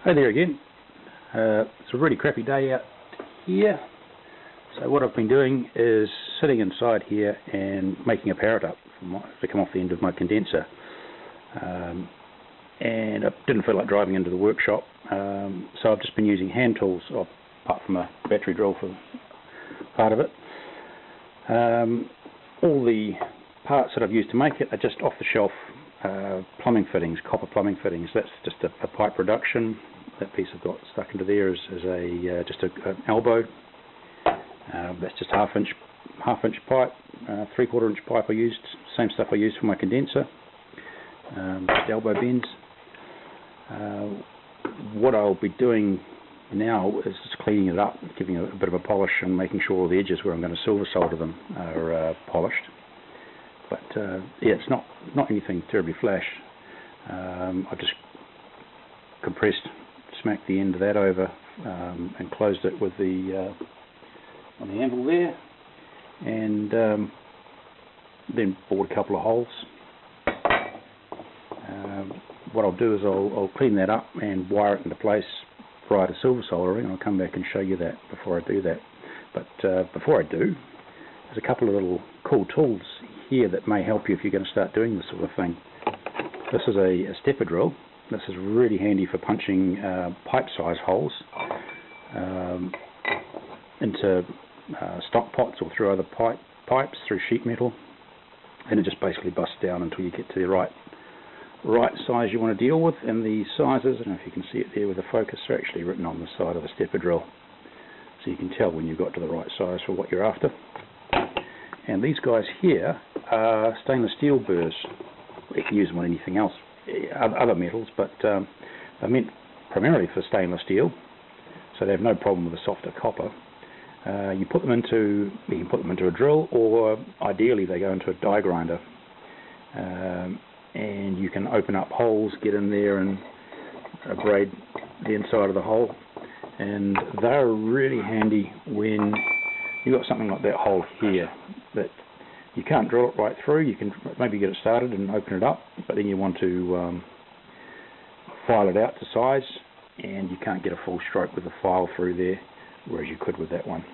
Hey there again. It's a really crappy day out here, so what I've been doing is sitting inside here and making a Parrot up to come off the end of my condenser, and I didn't feel like driving into the workshop, so I've just been using hand tools apart from a battery drill for part of it. All the parts that I've used to make it are just off the shelf plumbing fittings, copper plumbing fittings. That's just a pipe reduction. That piece I've got stuck into there is an elbow. That's just half inch pipe, 3/4 inch pipe I used. Same stuff I used for my condenser. Just elbow bends. What I'll be doing now is just cleaning it up, giving it a bit of a polish and making sure all the edges where I'm going to silver solder them are polished. But yeah, it's not anything terribly flash. I've just compressed, smacked the end of that over, and closed it with the on the anvil there, and then bored a couple of holes. What I'll do is I'll clean that up and wire it into place prior to silver soldering, and I'll come back and show you that before I do that. But before I do, there's a couple of little cool tools here that may help you if you're going to start doing this sort of thing. This is a stepper drill. This is really handy for punching pipe size holes into stock pots or through other pipes through sheet metal, and it just basically busts down until you get to the right size you want to deal with. And the sizes, I don't know if you can see it there with the focus, are actually written on the side of the stepper drill, so you can tell when you've got to the right size for what you're after. And these guys here are stainless steel burrs. You can use them on anything else, other metals, but they're meant primarily for stainless steel, so they have no problem with a softer copper. You can put them into a drill, or ideally they go into a die grinder, and you can open up holes, get in there and abrade the inside of the hole. And they're really handy when you've got something like that hole here that you can't drill it right through. You can maybe get it started and open it up, but then you want to file it out to size, and you can't get a full stroke with the file through there, whereas you could with that one.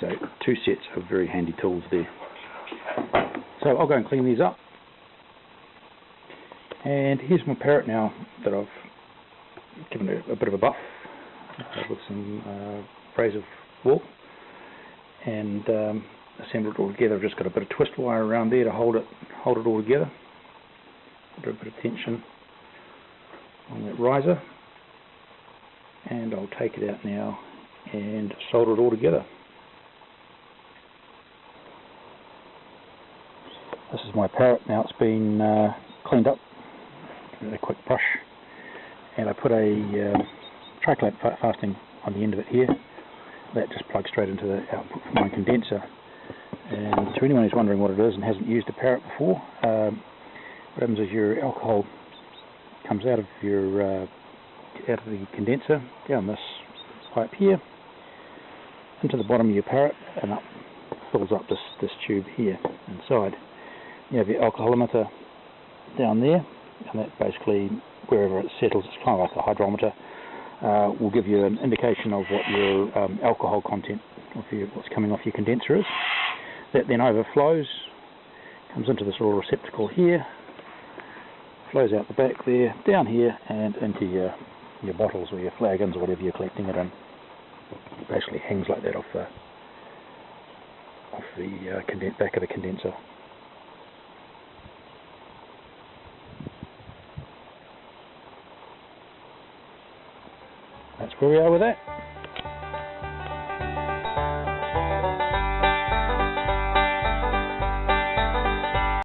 So 2 sets of very handy tools there. So I'll go and clean these up. And here's my Parrot now that I've given it a bit of a buff with some abrasive wool, and assembled it all together. I've just got a bit of twist wire around there to hold it all together. Put a bit of tension on that riser, and I'll take it out now and solder it all together. This is my Parrot now. It's been cleaned up, give it a quick brush, and I put a tri-clamp fastening on the end of it here. That just plugs straight into the output for my condenser. And to anyone who's wondering what it is and hasn't used a Parrot before, what happens is your alcohol comes out of the condenser down this pipe here into the bottom of your Parrot and up, fills up this tube here inside. You have your alcohol emitter down there, and that basically, wherever it settles, it's kind of like a hydrometer, will give you an indication of what your alcohol content of what's coming off your condenser is. That then overflows, comes into this little receptacle here, flows out the back there, down here, and into your bottles or your flagons or whatever you're collecting it in. It basically hangs like that off the back of the condenser. That's where we are with that.